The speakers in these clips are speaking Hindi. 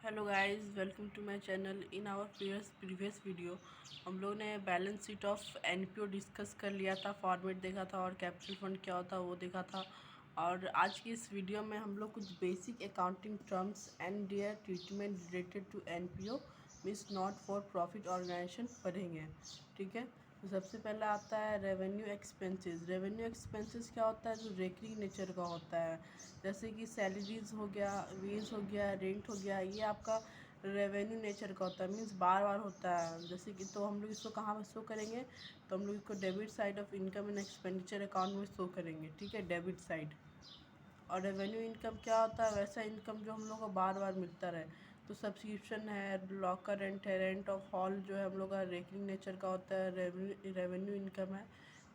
Hello guys, welcome to my channel. In our previous video हम लोग ने balance sheet of NPO discuss कर लिया था, फॉर्मेट देखा था और कैपिटल फंड क्या होता है वो देखा था। और आज की इस वीडियो में हम लोग कुछ basic accounting terms and their treatment related to NPO means not for profit organisation पढ़ेंगे। ठीक है, तो सबसे पहला आता है रेवेन्यू एक्सपेंसेस। रेवेन्यू एक्सपेंसेस क्या होता है? जो रेकरिंग नेचर का होता है, जैसे कि सैलरीज हो गया, वेज हो गया, रेंट हो गया, ये आपका रेवेन्यू नेचर का होता है, मीन्स बार बार होता है। जैसे कि तो हम लोग इसको कहाँ पर शो करेंगे? तो हम लोग इसको debit side of income and expenditure account में शो करेंगे। ठीक है, डेबिट साइड। और रेवेन्यू इनकम क्या होता है? वैसा इनकम जो हम लोग को बार बार मिलता रहे। तो सब्सक्रिप्शन है, लॉकर रेंट है, रेंट ऑफ हॉल जो है हम लोग का रेकरिंग नेचर का होता है, रेवेन्यू इनकम है।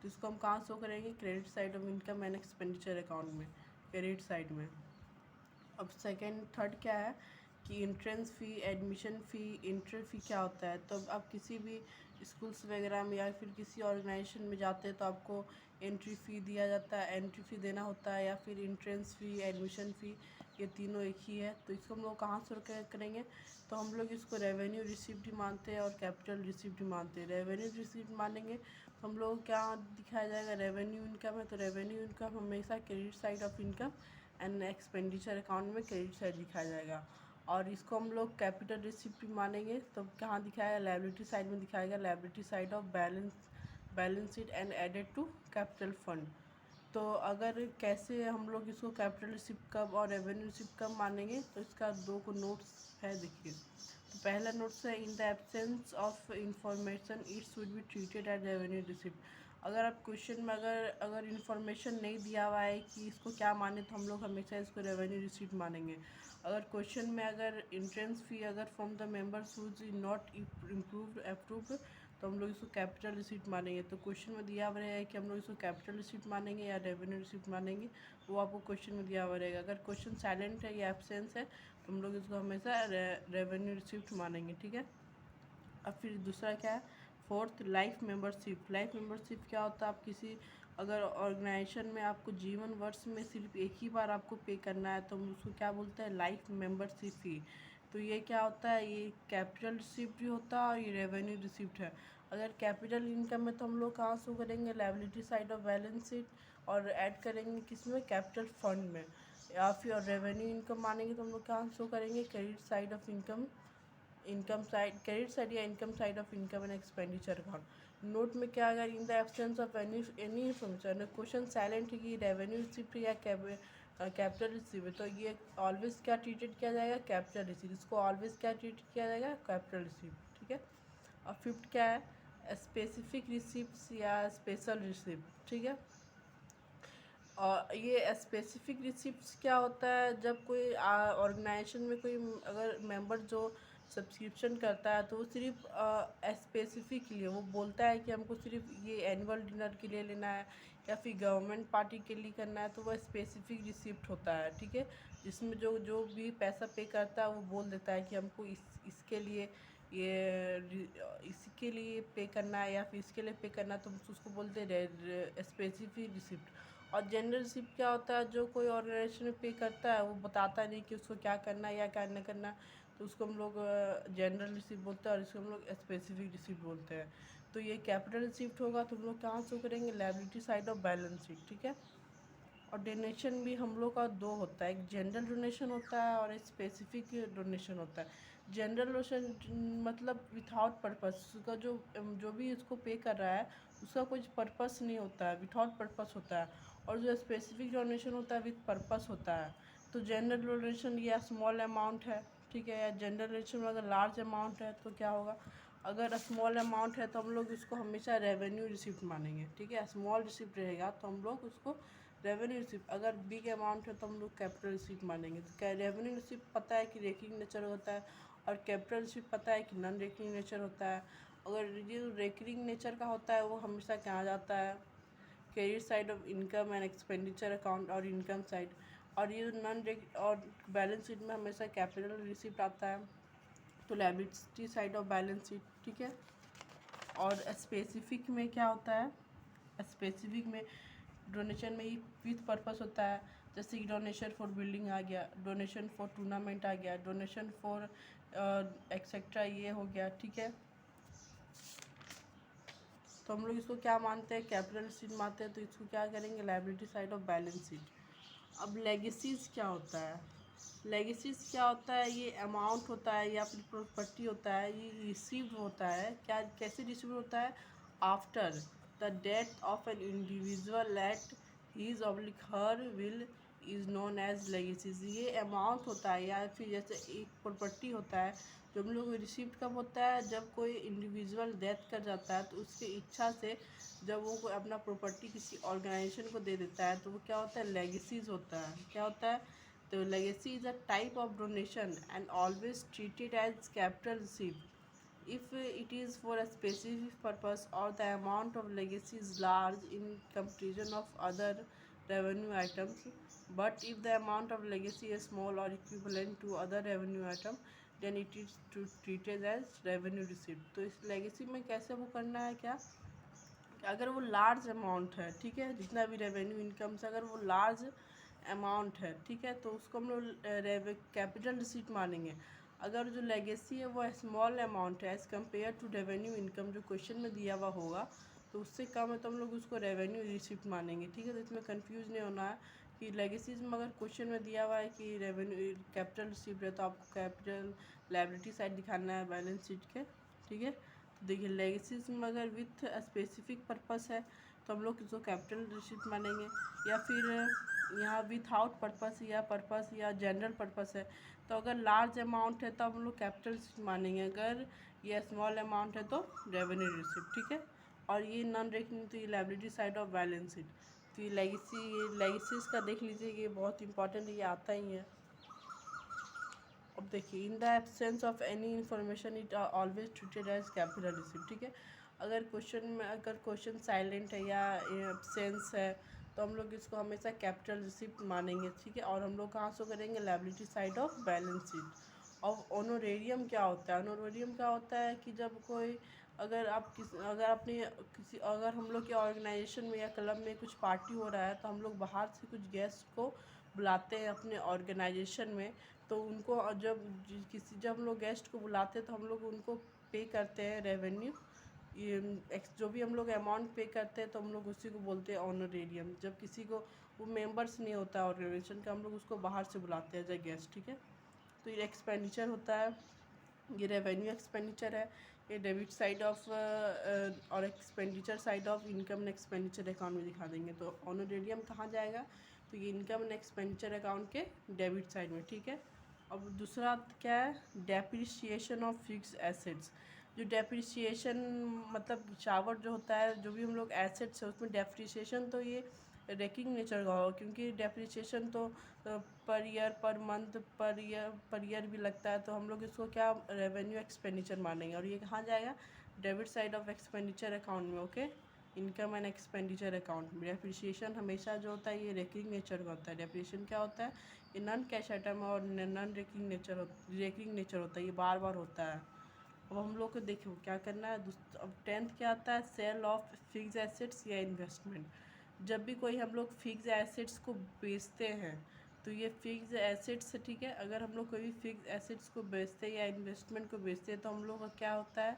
तो इसको हम कहाँ शो करेंगे? Credit side of income and expenditure account में, क्रेडिट साइड में। अब सेकेंड थर्ड क्या है कि इंट्रेंस फ़ी, एडमिशन फ़ी। इंटर फ़ी क्या होता है? तो आप किसी भी स्कूल्स वगैरह में या फिर किसी ऑर्गेनाइजेशन में जाते हैं तो आपको एंट्री फ़ी दिया जाता है, एंट्री फ़ी देना होता है, या फिर इंट्रेंस फ़ी, एडमिशन फ़ी, ये तीनों एक ही है। तो इसको हम लोग कहाँ से करेंगे? तो हम लोग इसको रेवेन्यू रिसिप्ट ही मानते हैं और कैपिटल रिसिप्ट ही मानते हैं। रेवेन्यू रिसिप्ट मानेंगे तो हम लोग क्या दिखाया जाएगा? रेवेन्यू इनकम है तो रेवेन्यू इनकम हमेशा credit side of income and expenditure account में क्रेडिट साइड दिखाया जाएगा। और इसको हम लोग कैपिटल रिसिप्ट भी मानेंगे तो कहाँ दिखाएगा? लायबिलिटी साइड में दिखाएगा, liability side of balance sheet and added to capital fund. तो अगर कैसे हम लोग इसको कैपिटल रिसिप्ट कब और रेवेन्यू रिसिप्ट कब मानेंगे, तो इसका दो को नोट्स है, देखिए। तो पहला नोट्स है, in the absence of information it should be treated as revenue receipt. अगर आप क्वेश्चन में अगर इन्फॉर्मेशन नहीं दिया हुआ है कि इसको क्या माने, तो हम लोग हमेशा इसको रेवेन्यू रिसीट मानेंगे। अगर क्वेश्चन में अगर इंट्रेंस फी अगर from the members whose is not improved approved, तो हम लोग इसको कैपिटल रिसीट मानेंगे। तो क्वेश्चन में दिया हुआ रहेगा कि हम लोग इसको कैपिटल रिसीट मानेंगे या रेवेन्यू रिसीट मानेंगे, वो आपको क्वेश्चन में दिया हुआ रहेगा। अगर क्वेश्चन साइलेंट है या एब्सेंस है तो हम लोग इसको हमेशा रेवेन्यू रिसीट मानेंगे। ठीक है। अब फिर दूसरा क्या है? Fourth, life membership. Life membership क्या होता है? आप किसी अगर ऑर्गेनाइजेशन में आपको जीवन वर्ष में सिर्फ एक ही बार आपको पे करना है तो हम उसको क्या बोलते हैं? Life membership fee. तो ये क्या होता है? ये कैपिटल रिसिप्ट भी होता है और ये रेवेन्यू रिसिप्ट है। अगर कैपिटल इनकम है तो हम लोग कहाँ शो करेंगे? Liability side of balance sheet, और ऐड करेंगे किसमें? कैपिटल फंड में। या फिर रेवेन्यू इनकम मानेंगे तो हम लोग कहाँ शो करेंगे? Credit side of income, income side, credit side या income side of income and expenditure account. Note में क्या आएगा? In the absence of any information. Question silent है कि रेवेन्यू रिसिप्ट या कैपिटल रिसिप्ट, तो ये ऑलवेज क्या ट्रीटेड किया जाएगा? Capital receipt. इसको ऑलवेज क्या ट्रीट किया जाएगा? Capital receipt. ठीक है। और फिफ्थ क्या है? स्पेसिफिक रिसिप्ट या स्पेशल रिसिप्ट। ठीक है। और ये स्पेसिफिक रिसिप्ट्स क्या होता है? जब कोई ऑर्गेनाइजेशन में कोई अगर मेंबर जो सब्सक्रिप्शन करता है तो वो सिर्फ स्पेसिफिक लिए वो बोलता है कि हमको सिर्फ ये एनुअल डिनर के लिए लेना है या फिर गवर्नमेंट पार्टी के लिए करना है, तो वह स्पेसिफिक रिसिप्ट होता है। ठीक है, जिसमें जो जो भी पैसा पे करता है वो बोल देता है कि हमको इसके लिए इसके लिए पे करना है या फिर इसके लिए पे करना है, तो उसको बोलते हैं स्पेसिफिक रिसिप्ट। और जनरल रिसिप्ट क्या होता है? जो कोई ऑर्गेनाइजेशन में पे करता है वो बताता नहीं कि उसको क्या करना है या क्या नहीं करना, तो उसको हम लोग जनरल रिसिप्ट बोलते हैं और इसको हम लोग स्पेसिफिक रिसिप्ट बोलते हैं। तो ये कैपिटल रिसिप्ट होगा तो हम लोग कहाँ शो करेंगे? Liability side of balance sheet. ठीक है। और डोनेशन भी हम लोग का दो होता है, एक जनरल डोनेशन होता है और एक स्पेसिफिक डोनेशन होता है। जनरल डोनेशन मतलब विथआउट पर्पस, उसका जो भी इसको पे कर रहा है उसका कुछ पर्पस नहीं होता है, विथआउट पर्पस होता है। और जो स्पेसिफिक डोनेशन होता है विथ पर्पस होता है। तो जनरल डोनेशन या स्मॉल अमाउंट है, ठीक है, या जनरल डोनेशन में अगर लार्ज अमाउंट है तो क्या होगा? अगर स्मॉल अमाउंट है तो हम लोग इसको हमेशा रेवेन्यू रिसिप्ट मानेंगे। ठीक है, स्मॉल रिसिप्ट रहेगा तो हम लोग उसको रेवेन्यू रिसिप्ट, अगर बिग अमाउंट है तो हम लोग कैपिटल रिसिप्ट मानेंगे। तो क्या रेवेन्यू रिसिप्ट पता है कि रेकरिंग नेचर होता है और कैपिटल रिसिप्ट पता है कि नॉन रेकरिंग नेचर होता है। अगर ये रेकरिंग नेचर का होता है वो हमेशा क्या आ जाता है? Credit side of income and expenditure account और इनकम साइड। और ये नॉन और बैलेंस शीट में हमेशा कैपिटल रिसिप्ट आता है, तो liability side of balance sheet. ठीक है। और स्पेसिफिक में क्या होता है? स्पेसिफिक में डोनेशन में ही विथ पर्पस होता है, जैसे कि डोनेशन फॉर बिल्डिंग आ गया, डोनेशन फॉर टूर्नामेंट आ गया, डोनेशन फॉर एक्सेट्रा ये हो गया, ठीक है। तो हम लोग इसको क्या मानते हैं, कैपिटल रिसीट मानते हैं, तो इसको क्या करेंगे, liability side of balance sheet. अब लेगेसीज क्या होता है, लेगेसीज क्या होता है, ये अमाउंट होता है या फिर प्रॉपर्टी होता है, ये रिसीव होता है, क्या कैसे रिसीव होता है, after the death of an individual at his oblique her will is known as legacies. ये अमाउंट होता है या फिर जैसे एक प्रॉपर्टी होता है जो हम लोग रिसीव कब होता है, जब कोई इंडिविजुअल डेथ कर जाता है तो उसकी इच्छा से जब वो कोई अपना प्रॉपर्टी किसी ऑर्गेनाइजेशन को दे देता है तो वो क्या होता है, लेगेसीज होता है। क्या होता है, तो legacy is a type of donation and always treated as capital receipt if it is for a specific purpose or the amount of legacy is large in comparison of other revenue items. But if the amount of legacy is small or equivalent to other revenue item, then it is treated as revenue receipt. तो इस legacy में कैसे वो करना है, क्या अगर वो लार्ज अमाउंट है, ठीक है, जितना भी रेवेन्यू इनकम से अगर वो लार्ज अमाउंट है, ठीक है, तो उसको हम लोग कैपिटल रिसीट मानेंगे। अगर जो लेगेसी है वो स्मॉल अमाउंट है as compare to revenue income, जो क्वेश्चन में दिया हुआ होगा तो उससे कम है तो हम लोग उसको रेवेन्यू रिसीट मानेंगे, ठीक है। तो इसमें कंफ्यूज नहीं होना है कि लेगेसीज में अगर क्वेश्चन में दिया हुआ है कि रेवेन्यू कैपिटल रिसीट है तो आपको कैपिटल लायबिलिटी साइड दिखाना है बैलेंस शीट के, ठीक है। देखिए लेगेसीज में अगर विथ स्पेसिफिक पर्पस है तो हम लोग इसको कैपिटल रिसीट मानेंगे, या फिर यहाँ विथआउट पर्पस या जनरल पर्पस है तो अगर लार्ज अमाउंट है तो हम लोग कैपिटल रिसीट मानेंगे, अगर ये स्मॉल अमाउंट है तो रेवेन्यू रिसीट, ठीक है। और ये नॉन रेकनिंग तो ये liability side of balance sheet. तो ये लेगेसीज का देख लीजिए, ये बहुत इंपॉर्टेंट, ये आता ही है। अब देखिए, in the absence of any information it always treated as capital receipt, ठीक है। अगर क्वेश्चन साइलेंट है या एब्सेंस है तो हम लोग इसको हमेशा कैपिटल रिसीट मानेंगे, ठीक है। और हम लोग कहाँ से करेंगे, liability side of balance sheet. और ऑनोरेरियम क्या होता है, ऑनोरेरियम क्या होता है कि जब कोई अगर हम लोग के ऑर्गेनाइजेशन में या क्लब में कुछ पार्टी हो रहा है तो हम लोग बाहर से कुछ गेस्ट को बुलाते हैं अपने ऑर्गेनाइजेशन में, तो उनको जब हम लोग गेस्ट को बुलाते हैं तो हम लोग उनको पे करते हैं रेवेन्यू, ये जो भी हम लोग अमाउंट पे करते हैं तो हम लोग उसी को बोलते हैं ऑनरेरियम। जब किसी को वो मेंबर्स नहीं होता है ऑर्गेनाइजेशन का, हम लोग उसको बाहर से बुलाते हैं एज ए गेस्ट, ठीक है। तो ये एक्सपेंडिचर होता है, ये रेवेन्यू एक्सपेंडिचर है, ये डेबिट साइड ऑफ और expenditure side of income and expenditure account में दिखा देंगे। तो ऑनरेरियम कहाँ जाएगा, तो ये इनकम एंड एक्सपेंडिचर अकाउंट के डेबिट साइड में, ठीक है। अब दूसरा क्या है, डेप्रिसिएशन ऑफ फिक्स एसेट्स। जो डेप्रिसिएशन मतलब चावट जो होता है, जो भी हम लोग एसेट्स है उसमें डेप्रिसिएशन तो ये रेकिंग नेचर का होगा, क्योंकि डेप्रिसिएशन तो per year per month per year भी लगता है, तो हम लोग इसको क्या रेवेन्यू एक्सपेंडिचर मानेंगे। और ये कहाँ जाएगा, debit side of expenditure account में, okay, income and expenditure account में। डेप्रिसिएशन हमेशा जो होता है ये रेकिंग नेचर का होता है। डेप्रिसिएशन क्या होता है, ये नॉन कैश आइटम और नॉन रेकिंग नेचर होता है, ये बार बार होता है। अब हम लोग को देखो क्या करना है। अब 10th क्या आता है, सेल ऑफ फिक्स एसेट्स या इन्वेस्टमेंट। जब भी कोई हम लोग फिक्स एसेट्स को बेचते हैं तो ये फिक्स एसेट्स, ठीक है, अगर हम लोग कोई भी फिक्स एसेट्स को बेचते हैं या इन्वेस्टमेंट को बेचते हैं तो हम लोग का क्या होता है,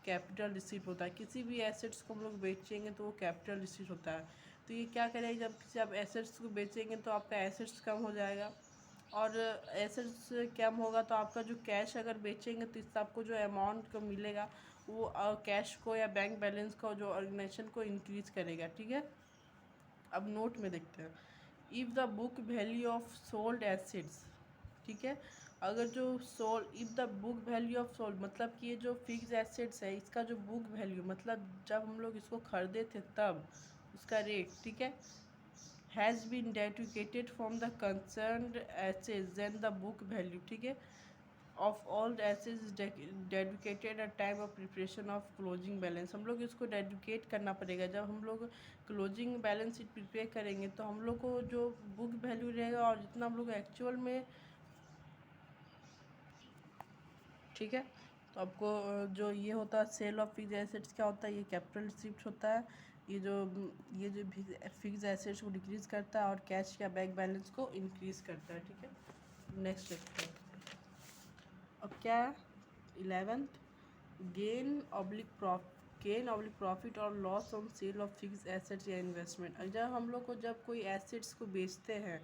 कैपिटल रिसीट होता है। किसी भी एसेट्स को हम लोग बेचेंगे तो वो कैपिटल रिसीट होता है। तो ये क्या करेगा, जब किसी आप एसेट्स को बेचेंगे तो आपका एसेट्स कम हो जाएगा, और एसेट्स कम होगा तो आपका जो कैश अगर बेचेंगे तो इससे आपको जो अमाउंट को मिलेगा वो कैश को या बैंक बैलेंस को जो ऑर्गेनाइजेशन को इंक्रीज करेगा, ठीक है। अब नोट में देखते हैं, if the book value of sold assets, ठीक है, अगर जो if the book value of sold मतलब कि ये जो फिक्स एसेट्स है इसका जो बुक वैल्यू मतलब जब हम लोग इसको खरीदे थे तब उसका रेट, ठीक है, has been dedicated from the concerned assets then the book value, ठीक है, of all assets dedicated at time of preparation of closing balance. हम लोग इसको डेडिकेट करना पड़ेगा। जब हम लोग क्लोजिंग बैलेंस शीट प्रिपेयर करेंगे तो हम लोग को जो बुक वैल्यू रहेगा और जितना हम लोग एक्चुअल में, ठीक है। तो आपको जो ये होता है सेल ऑफ फिक्स एसेट्स क्या होता है, ये कैपिटल रिसीप्ट होता है। ये जो ये जो फिक्स एसेट्स को डिक्रीज़ करता है और कैश या बैंक बैलेंस को इंक्रीज़ करता है, ठीक है। नेक्स्ट देखते हैं अब क्या है 11th, गेन ऑब्लिक प्रॉफिट और loss on sale of fix assets या इन्वेस्टमेंट। जब हम लोग को जब कोई एसेट्स को बेचते हैं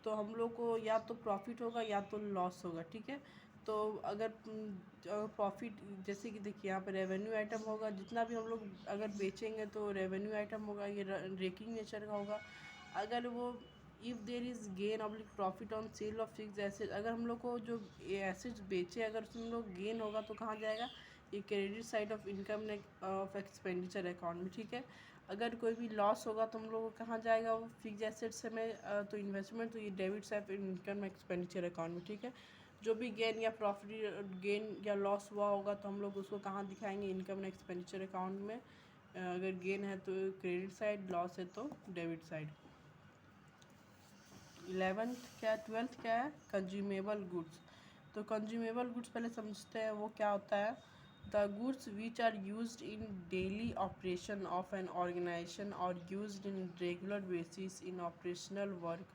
तो हम लोग को या तो प्रॉफिट होगा या तो लॉस होगा, ठीक है। तो अगर प्रॉफिट जैसे कि देखिए यहाँ पे रेवेन्यू आइटम होगा, जितना भी हम लोग अगर बेचेंगे तो रेवेन्यू आइटम होगा, ये रेकिंग नेचर का होगा। अगर वो if there is gain oblique profit on sale of fix asset, अगर हम लोग को जो एसेट्स बेचे अगर उसमें लोग गेन होगा तो कहाँ जाएगा, ये credit side of income of expenditure account में, ठीक है। अगर कोई भी लॉस होगा तो हम लोग को कहाँ जाएगा, वो फिक्स एसेट्स में तो इन्वेस्टमेंट, तो ये debit side income expenditure account में, ठीक है। जो भी गेन या प्रॉफिट गेन या लॉस हुआ होगा तो हम लोग उसको कहाँ दिखाएंगे, इनकम एक्सपेंडिचर अकाउंट में। अगर गेन है तो क्रेडिट साइड, लॉस है तो डेबिट साइड। 11th क्या 12th क्या है, कंज्यूमेबल गुड्स। तो कंज्यूमेबल गुड्स पहले समझते हैं वो क्या होता है। The goods which are used in daily operation of an organisation और used in regular basis in operational work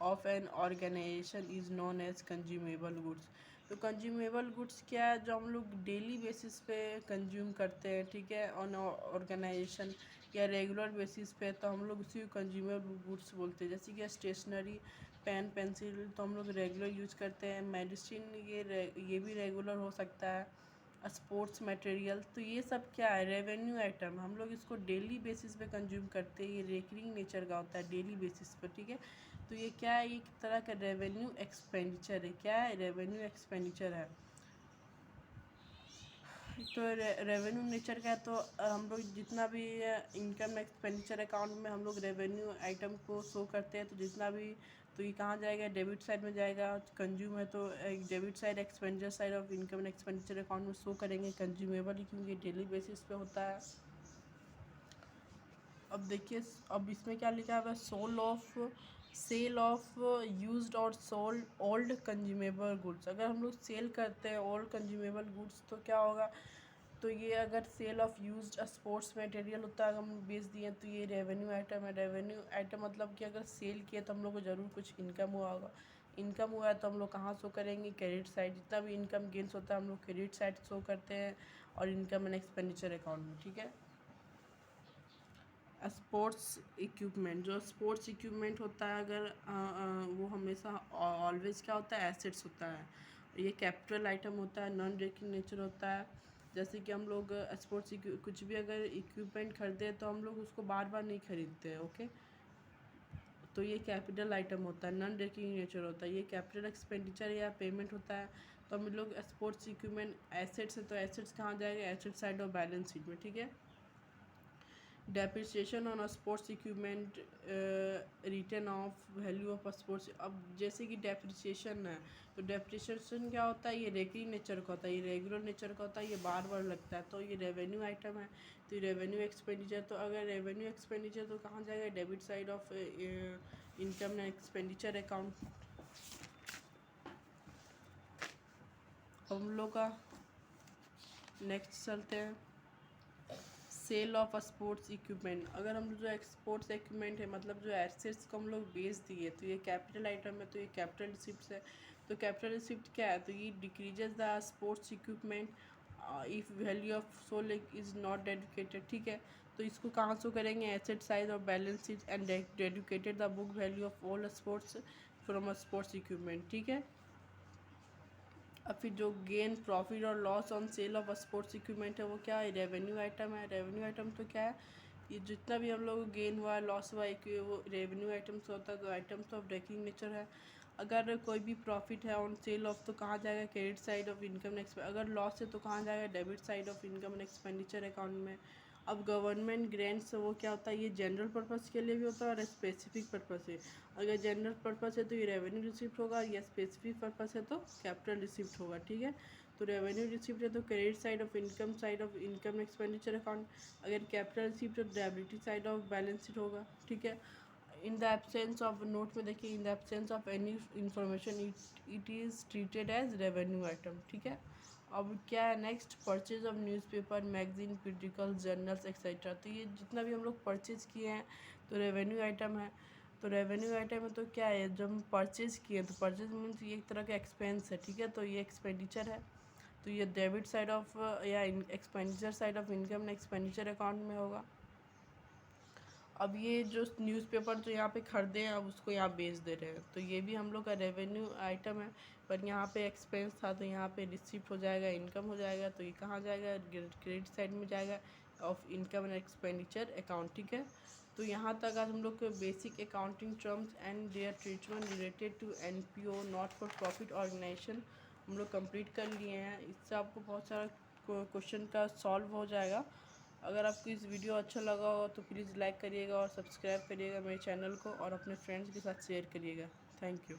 of an organisation is known as consumable goods. तो कंज्यूमेबल गुड्स क्या है, जो हम लोग डेली बेसिस पे कंज्यूम करते हैं, ठीक है, ऑन ऑर्गेनाइजेशन या रेगुलर बेसिस पे, तो हम लोग उसी को कंज्यूमेबल गुड्स बोलते हैं। जैसे कि स्टेशनरी, पेन पेंसिल तो हम लोग रेगुलर यूज करते हैं। मेडिसिन ये भी रेगुलर हो सकता है। स्पोर्ट्स मटेरियल, तो ये सब क्या है, रेवेन्यू आइटम, हम लोग इसको डेली बेसिस पे कंज्यूम करते हैं। ये रेकरिंग नेचर का होता है डेली बेसिस पर, ठीक है। तो ये क्या है, एक तरह का रेवेन्यू एक्सपेंडिचर है। क्या है, रेवेन्यू एक्सपेंडिचर है। तो रेवेन्यू नेचर का है तो हम लोग जितना भी इनकम एक्सपेंडिचर अकाउंट में हम लोग रेवेन्यू आइटम को शो करते हैं, तो जितना भी, तो ये कहाँ जाएगा, डेबिट साइड में जाएगा। कंज्यूम है तो debit side, expenditure side of income expenditure account में शो करेंगे कंज्यूमेबल, क्योंकि डेली बेसिस पे होता है। अब देखिए अब इसमें क्या लिखा है, सेल ऑफ यूज्ड और सोल्ड ओल्ड कंज्यूमेबल गुड्स। अगर हम लोग सेल करते हैं ओल्ड कंज्यूमेबल गुड्स तो क्या होगा, तो ये अगर sale of used sports material होता है, अगर हम बेच दिए तो ये रेवेन्यू आइटम है। रेवेन्यू आइटम मतलब कि अगर सेल किया तो हम लोग को ज़रूर कुछ इनकम हुआ होगा। इनकम हुआ है तो हम लोग कहाँ शो करेंगे, क्रेडिट साइड। जितना भी इनकम गेंस होता है हम लोग क्रेडिट साइड शो करते हैं और इनकम एंड एक्सपेंडिचर अकाउंट में, ठीक है। स्पोर्ट्स इक्विपमेंट, जो स्पोर्ट्स इक्विपमेंट होता है अगर वो हमेशा ऑलवेज क्या होता है, एसेट्स होता है। ये कैपिटल आइटम होता है, नॉन रेकरिंग नेचर होता है। जैसे कि हम लोग स्पोर्ट्स कुछ भी अगर इक्विपमेंट खरीदे तो हम लोग उसको बार बार नहीं खरीदते हैं, ओके। तो ये कैपिटल आइटम होता है, नॉन रेकरिंग नेचर होता है। ये कैपिटल एक्सपेंडिचर या पेमेंट होता है। तो हम लोग स्पोर्ट्स इक्विपमेंट एसेट्स है तो एसेट्स कहाँ जाएगा, asset side of balance sheet में, ठीक है। Depreciation on a sports equipment, return of value of sports. अब जैसे कि डेप्रिसिएशन है तो डेप्रिसिएशन क्या होता है, ये रेकरिंग नेचर का होता है, ये रेगुलर नेचर का होता है, ये बार बार लगता है। तो ये रेवेन्यू आइटम है, तो ये रेवेन्यू एक्सपेंडिचर। तो अगर रेवेन्यू एक्सपेंडिचर तो कहाँ जाएगा, debit side of income expenditure account. हम लोग का नेक्स्ट चलते हैं, सेल ऑफ स्पोर्ट्स इक्विपमेंट। अगर हम जो स्पोर्ट्स इक्विपमेंट है मतलब जो एसेट्स को हम लोग बेच दिए तो ये कैपिटल आइटम है, तो ये कैपिटल रिसिप्ट है। तो कैपिटल रिसिप्ट क्या है, तो ये decreases the sports equipment if value of sold is not dedicated, ठीक है। तो इसको कहाँ शो करेंगे, एसेट साइड और balance sheet and dedicated the book value of all sports from sports equipment, ठीक है। अब फिर जो गेन प्रॉफिट और loss on sale of sports equipment है वो क्या है, रेवेन्यू आइटम है। रेवेन्यू आइटम तो क्या है, ये जितना भी हम लोग गेन हुआ लॉस हुआ वो रेवेन्यू आइटम्स होता है। तो आइटम्स ऑफ ब्रेकिंग नेचर है। अगर कोई भी प्रॉफिट है ऑन सेल ऑफ तो कहाँ जाएगा, क्रेडिट साइड ऑफ इनकम अगर लॉस है तो कहाँ जाएगा, debit side of income and expenditure account में। अब गवर्नमेंट ग्रांट्स वो क्या होता है, ये जनरल पर्पज़ के लिए भी होता है और स्पेसिफिक पर्पज़ है। अगर जनरल पर्पज़ है तो ये रेवेन्यू रिसिप्ट होगा, या स्पेसिफिक पर्पज़ है तो कैपिटल रिसिप्ट होगा, ठीक है। तो रेवेन्यू रिसिप्ट है तो credit side of income expenditure account. अगर कैपिटल रिसिप्ट है तो debit side of balance sheet होगा, ठीक है। In the absence of, note में देखिए, in the absence of any information it is treated as revenue item, ठीक है। अब क्या है next, purchase of newspaper, magazine, periodical, journals etcetera. तो ये जितना भी हम लोग परचेज किए हैं तो रेवेन्यू आइटम है। तो रेवेन्यू आइटम है तो क्या है, जब हम परचेज किए तो परचेज मीन्स ये एक तरह का एक्सपेंस है, ठीक है। तो ये एक्सपेंडिचर है, तो ये डेबिट साइड ऑफ या expenditure side of income and expenditure account में होगा। अब ये जो न्यूज़पेपर जो यहाँ पे खरीदे हैं अब उसको यहाँ बेच दे रहे हैं, तो ये भी हम लोग का रेवेन्यू आइटम है। पर यहाँ पे एक्सपेंस था तो यहाँ पे रिसिप्ट हो जाएगा, इनकम हो जाएगा। तो ये कहाँ जाएगा, क्रेडिट साइड में जाएगा of income and expenditure account, ठीक है। तो यहाँ तक आज हम लोग के basic accounting terms and their treatment related to NPO, not for profit organisation, हम लोग कंप्लीट कर लिए हैं। इससे आपको बहुत सारा क्वेश्चन का सॉल्व हो जाएगा। अगर आपको इस वीडियो अच्छा लगा हो तो प्लीज़ लाइक करिएगा और सब्सक्राइब करिएगा मेरे चैनल को, और अपने फ्रेंड्स के साथ शेयर करिएगा। Thank you.